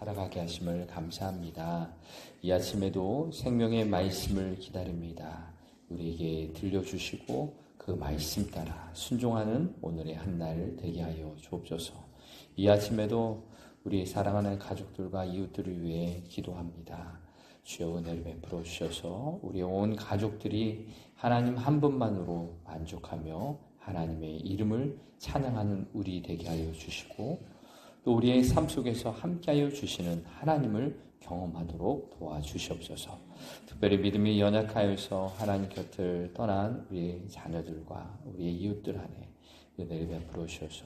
살아가게 하심을 감사합니다. 이 아침에도 생명의 말씀을 기다립니다. 우리에게 들려주시고 그 말씀 따라 순종하는 오늘의 한날 되게 하여 주옵소서. 이 아침에도 우리 사랑하는 가족들과 이웃들을 위해 기도합니다. 주여 은혜를 베풀어 주셔서 우리 온 가족들이 하나님 한 분만으로 만족하며 하나님의 이름을 찬양하는 우리 되게 하여 주시고 또 우리의 삶 속에서 함께하여 주시는 하나님을 경험하도록 도와주시옵소서. 특별히 믿음이 연약하여서 하나님 곁을 떠난 우리 자녀들과 우리의 이웃들 안에 은혜를 베풀어 주셔서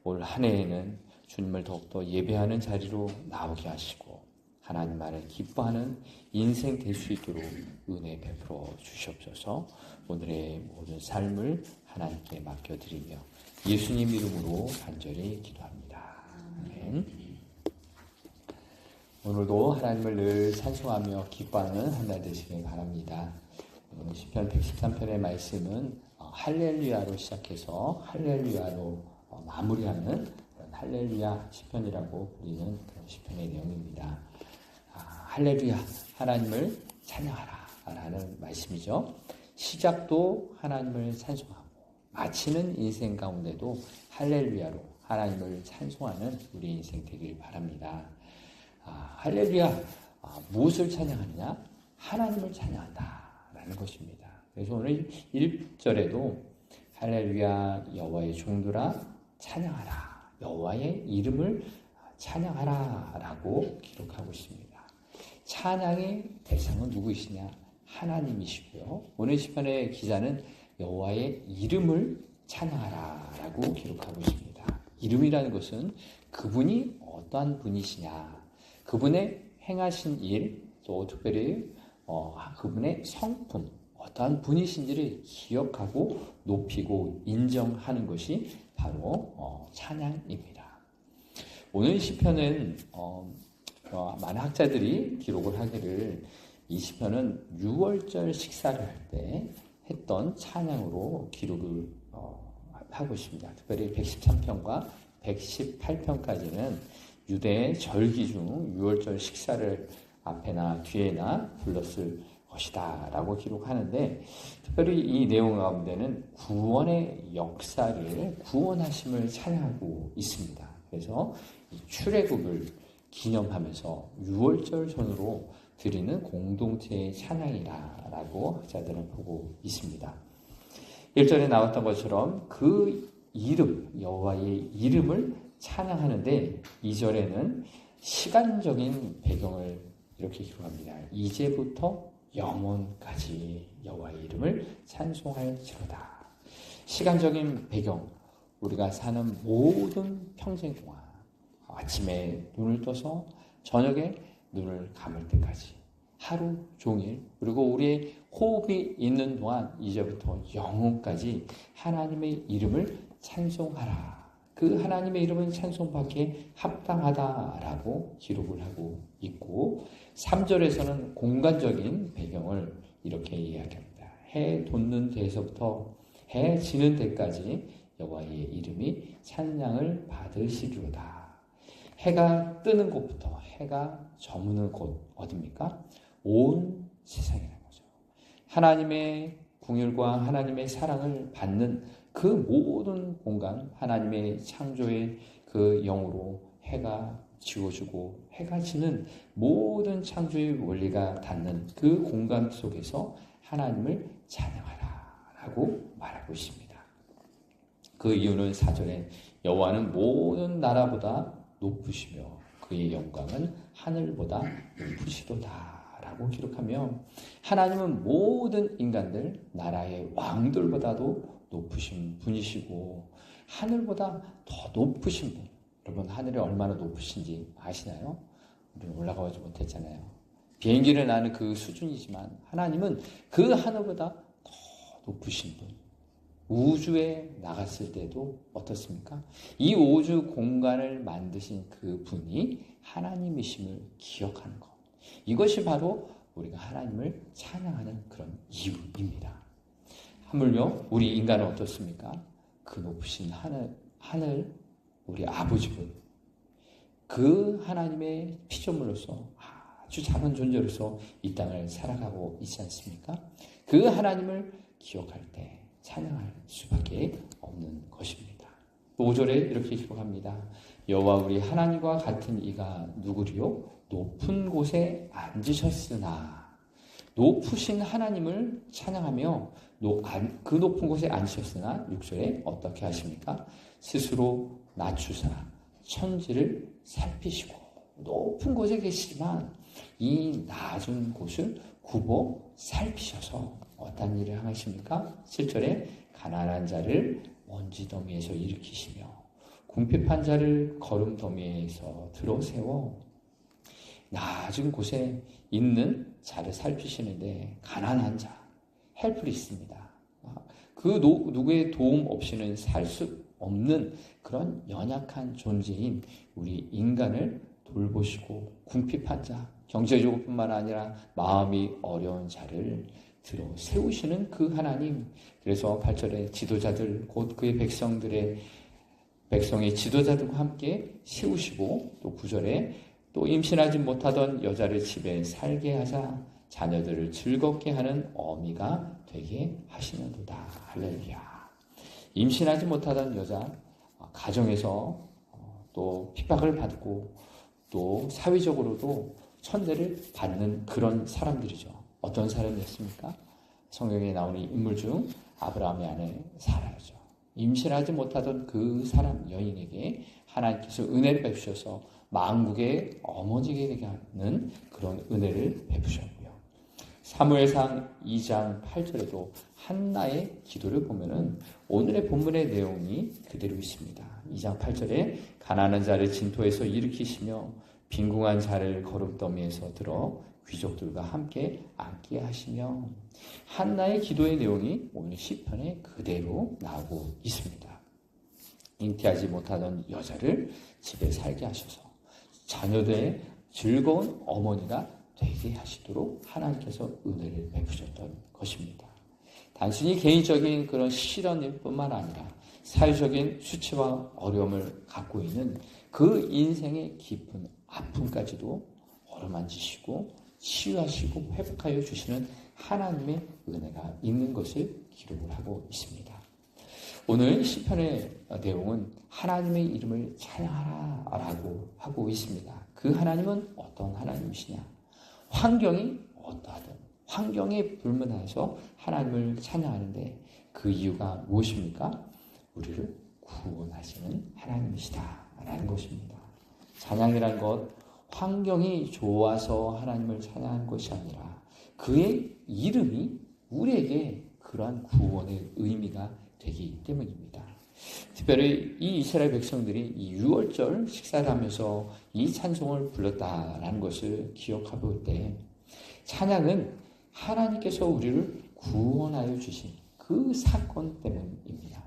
올 한 해에는 주님을 더욱더 예배하는 자리로 나오게 하시고 하나님만을 기뻐하는 인생 될 수 있도록 은혜 베풀어 주시옵소서. 오늘의 모든 삶을 하나님께 맡겨드리며 예수님 이름으로 간절히 기도합니다. 아멘. 오늘도 하나님을 늘 찬송하며 기뻐하는 한 날 되시길 바랍니다. 오늘 시편 113편의 말씀은 할렐루야로 시작해서 할렐루야로 마무리하는 할렐루야 시편이라고 불리는 그런 시편의 내용입니다. 할렐루야, 하나님을 찬양하라 라는 말씀이죠. 시작도 하나님을 찬송하고 마치는 인생 가운데도 할렐루야로 하나님을 찬송하는 우리 인생 되길 바랍니다. 할렐루야, 무엇을 찬양하느냐? 하나님을 찬양한다 라는 것입니다. 그래서 오늘 1절에도 할렐루야 여호와의 종들아 찬양하라, 여호와의 이름을 찬양하라 라고 기록하고 있습니다. 찬양의 대상은 누구이시냐? 하나님이시고요. 오늘 시편의 기자는 여호와의 이름을 찬양하라 라고 기록하고 있습니다. 이름이라는 것은 그분이 어떠한 분이시냐, 그분의 행하신 일, 또 특별히 그분의 성품, 어떠한 분이신지를 기억하고 높이고 인정하는 것이 바로 찬양입니다. 오늘 시편은 많은 학자들이 기록을 하기를 이 시편은 6월절 식사를 할 때 했던 찬양으로 기록을 하고 있습니다. 특별히 113편과 118편까지는 유대의 절기 중 6월절 식사를 앞에나 뒤에나 불렀을 것이다 라고 기록하는데, 특별히 이 내용 가운데는 구원의 역사를, 구원하심을 찬양하고 있습니다. 그래서 이 출애굽을 기념하면서 6월절 전으로 드리는 공동체의 찬양이라고 학자들은 보고 있습니다. 1절에 나왔던 것처럼 그 이름, 여호와의 이름을 찬양하는데 2절에는 시간적인 배경을 이렇게 기록합니다. 이제부터 영원까지 여호와의 이름을 찬송할지로다. 시간적인 배경, 우리가 사는 모든 평생 동안 아침에 눈을 떠서 저녁에 눈을 감을 때까지 하루 종일, 그리고 우리의 호흡이 있는 동안 이제부터 영원까지 하나님의 이름을 찬송하라. 그 하나님의 이름은 찬송받기에 합당하다라고 기록을 하고 있고, 3절에서는 공간적인 배경을 이렇게 이야기합니다. 해 돋는 데에서부터 해 지는 데까지 여호와의 이름이 찬양을 받으시리로다. 해가 뜨는 곳부터 해가 저무는 곳 어디입니까? 온 세상이라는 거죠. 하나님의 긍휼과 하나님의 사랑을 받는 그 모든 공간, 하나님의 창조의 그 영으로 해가 지워지고 해가 지는 모든 창조의 원리가 닿는 그 공간 속에서 하나님을 찬양하라 라고 말하고 있습니다. 그 이유는 4절에 여호와는 모든 나라보다 높으시며 그의 영광은 하늘보다 높으시도다 라고 기록하며, 하나님은 모든 인간들, 나라의 왕들보다도 높으신 분이시고 하늘보다 더 높으신 분. 여러분, 하늘이 얼마나 높으신지 아시나요? 우리는 올라가지 못했잖아요. 비행기를 나는 그 수준이지만 하나님은 그 하늘보다 더 높으신 분. 우주에 나갔을 때도 어떻습니까? 이 우주 공간을 만드신 그 분이 하나님이심을 기억하는 것. 이것이 바로 우리가 하나님을 찬양하는 그런 이유입니다. 하물며 우리 인간은 어떻습니까? 그 높으신 하늘 우리 아버지분, 그 하나님의 피조물로서 아주 작은 존재로서 이 땅을 살아가고 있지 않습니까? 그 하나님을 기억할 때 찬양할 수밖에 없는 것입니다. 5절에 이렇게 기록합니다. 여호와 우리 하나님과 같은 이가 누구리요? 높은 곳에 앉으셨으나. 높으신 하나님을 찬양하며 그 높은 곳에 앉으셨으나 6절에 어떻게 하십니까? 스스로 낮추사 천지를 살피시고. 높은 곳에 계시지만 이 낮은 곳을 굽어 살피셔서 어떤 일을 하십니까? 7절에 가난한 자를 먼지더미에서 일으키시며 궁핍한 자를 거름더미에서 들어 세워. 낮은 곳에 있는 자를 살피시는데 가난한 자, 헬플리스입니다. 그 누구의 도움 없이는 살 수 없는 그런 연약한 존재인 우리 인간을 돌보시고 궁핍한 자, 경제적으로 뿐만 아니라 마음이 어려운 자를 들어 세우시는 그 하나님. 그래서 8절에 지도자들 곧 그의 백성의 지도자들과 함께 세우시고, 또 9절에 또 임신하지 못하던 여자를 집에 살게 하자 자녀들을 즐겁게 하는 어미가 되게 하시는도다. 할렐루야. 임신하지 못하던 여자, 가정에서 또 핍박을 받고 또 사회적으로도 천대를 받는 그런 사람들이죠. 어떤 사람이었습니까? 성경에 나오는 인물 중 아브라함의 아내 사라죠. 임신하지 못하던 그 사람 여인에게 하나님께서 은혜를 베푸셔서 만국의 어머니가 되게 하는 그런 은혜를 베푸셨고요. 사무엘상 2장 8절에도 한나의 기도를 보면은 오늘의 본문의 내용이 그대로 있습니다. 2장 8절에 가난한 자를 진토에서 일으키시며 빈궁한 자를 거룩더미에서 들어 귀족들과 함께 앉게 하시며. 한나의 기도의 내용이 오늘 시편에 그대로 나오고 있습니다. 잉태하지 못하던 여자를 집에 살게 하셔서 자녀들의 즐거운 어머니가 되게 하시도록 하나님께서 은혜를 베푸셨던 것입니다. 단순히 개인적인 그런 실현일 뿐만 아니라 사회적인 수치와 어려움을 갖고 있는 그 인생의 깊은 아픔까지도 어루만지시고 치유하시고 회복하여 주시는 하나님의 은혜가 있는 것을 기록을 하고 있습니다. 오늘 시편의 내용은 하나님의 이름을 찬양하라라고 하고 있습니다. 그 하나님은 어떤 하나님이시냐? 환경이 어떠하든 환경에 불문하여서 하나님을 찬양하는데 그 이유가 무엇입니까? 우리를 구원하시는 하나님이시다 라는 것입니다. 찬양이란 것, 환경이 좋아서 하나님을 찬양하는 것이 아니라 그의 이름이 우리에게 그러한 구원의 의미가 되기 때문입니다. 특별히 이 이스라엘 백성들이 이 유월절 식사를 하면서 이 찬송을 불렀다라는 것을 기억하볼 때 찬양은 하나님께서 우리를 구원하여 주신 그 사건 때문입니다.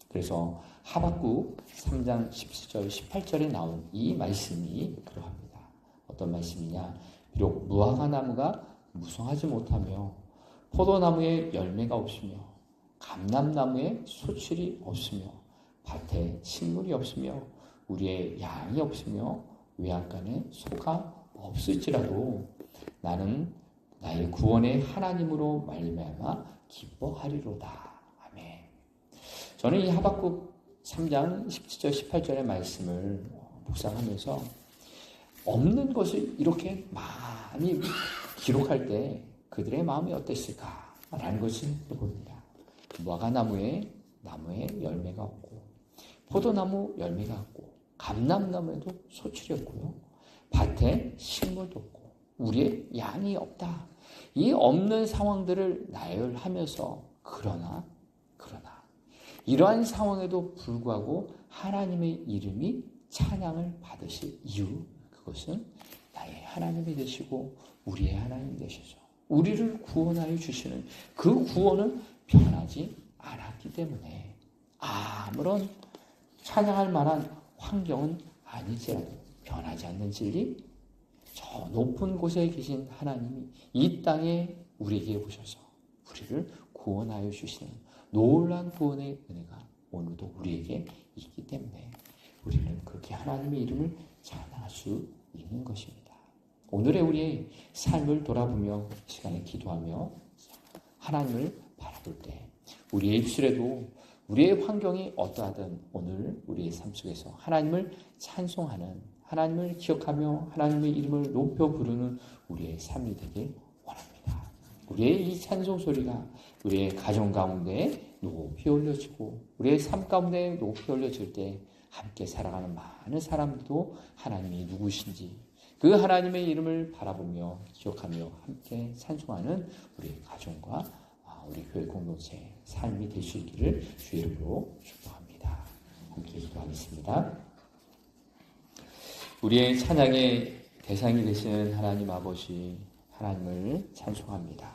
그래서 하박국 3장 17절 18절에 나온 이 말씀이 그러합니다. 어떤 말씀이냐? 비록 무화과 나무가 무성하지 못하며 포도나무에 열매가 없으며 감람나무에 소출이 없으며 밭에 식물이 없으며 우리의 양이 없으며 외양간에 소가 없을지라도 나는 나의 구원의 하나님으로 말미암아 기뻐하리로다. 아멘. 저는 이 하박국 3장 17절 18절의 말씀을 묵상하면서 없는 것을 이렇게 많이 기록할 때 그들의 마음이 어땠을까라는 것을 봅니다. 무화과나무에 열매가 없고 포도나무 열매가 없고 감람나무에도 소출이 없고요. 밭에 식물도 없고 우리의 양이 없다. 이 없는 상황들을 나열하면서 그러나 이러한 상황에도 불구하고 하나님의 이름이 찬양을 받으실 이유, 그것은 나의 하나님이 되시고 우리의 하나님이 되셔서 우리를 구원하여 주시는 그 구원은 변하지 않았기 때문에 아무런 찬양할 만한 환경은 아니지라도 변하지 않는 진리, 저 높은 곳에 계신 하나님이 이 땅에 우리에게 오셔서 우리를 구원하여 주시는 놀라운 구원의 은혜가 오늘도 우리에게 있기 때문에 우리는 그렇게 하나님의 이름을 찬양할 수 있는 것입니다. 오늘의 우리의 삶을 돌아보며 시간에 기도하며 하나님을 바라볼 때 우리의 입술에도 우리의 환경이 어떠하든 오늘 우리의 삶 속에서 하나님을 찬송하는, 하나님을 기억하며 하나님의 이름을 높여 부르는 우리의 삶이 되길 원합니다. 우리의 이 찬송 소리가 우리의 가정 가운데 높이 올려지고 우리의 삶 가운데 높이 올려질 때 함께 살아가는 많은 사람들도 하나님이 누구신지 그 하나님의 이름을 바라보며 기억하며 함께 찬송하는 우리 가정과 우리 교회 공동체의 삶이 될 수 있기를 주의 이름으로 축복합니다. 함께 기도하겠습니다. 우리의 찬양의 대상이 되시는 하나님 아버지, 하나님을 찬송합니다.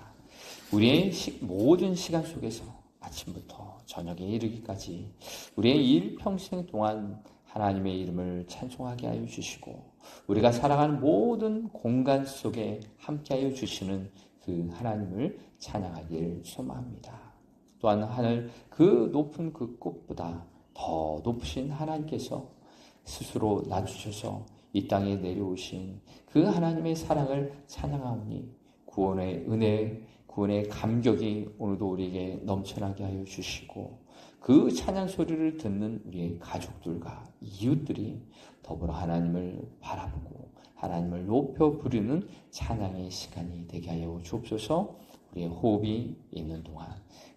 우리의 모든 시간 속에서 아침부터 저녁에 이르기까지 우리의 일평생 동안 하나님의 이름을 찬송하게 하여 주시고 우리가 살아가는 모든 공간 속에 함께하여 주시는 그 하나님을 찬양하길 소망합니다. 또한 하늘 그 높은 그 꽃보다 더 높으신 하나님께서 스스로 낮추셔서 이 땅에 내려오신 그 하나님의 사랑을 찬양하오니 구원의 은혜, 구원의 감격이 오늘도 우리에게 넘쳐나게 하여 주시고 그 찬양 소리를 듣는 우리의 가족들과 이웃들이 더불어 하나님을 바라보고 하나님을 높여 부르는 찬양의 시간이 되게 하여 주옵소서. 우리의 호흡이 있는 동안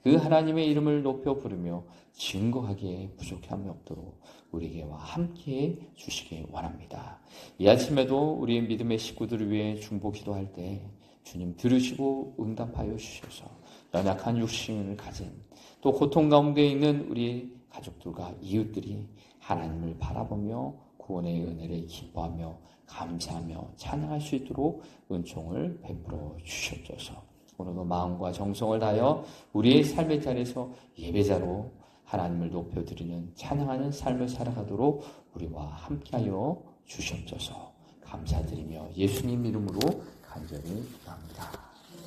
그 하나님의 이름을 높여 부르며 증거하기에 부족함이 없도록 우리에게와 함께 주시기 원합니다. 이 아침에도 우리의 믿음의 식구들을 위해 중보 기도할 때 주님 들으시고 응답하여 주셔서 연약한 육신을 가진 또 고통 가운데 있는 우리 가족들과 이웃들이 하나님을 바라보며 구원의 은혜를 기뻐하며 감사하며 찬양할 수 있도록 은총을 베풀어 주시옵소서. 오늘도 마음과 정성을 다하여 우리의 삶의 자리에서 예배자로 하나님을 높여드리는 찬양하는 삶을 살아가도록 우리와 함께하여 주시옵소서. 감사드리며 예수님 이름으로 간절히 기도합니다.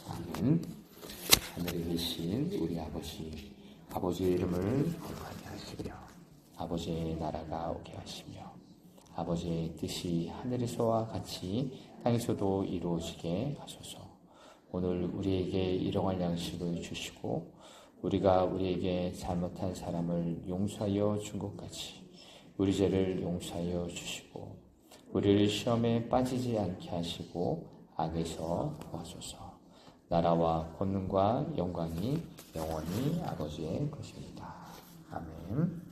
아멘. 하늘에 계신 우리 아버지의 이름을 거룩하게 하시며 아버지의 나라가 오게 하시며 아버지의 뜻이 하늘에서와 같이 땅에서도 이루어지게 하소서. 오늘 우리에게 일용할 양식을 주시고 우리가 우리에게 잘못한 사람을 용서하여 준 것 같이 우리 죄를 용서하여 주시고 우리를 시험에 빠지지 않게 하시고 악에서 구하소서. 나라와 권능과 영광이 영원히 아버지의 것입니다. 아멘.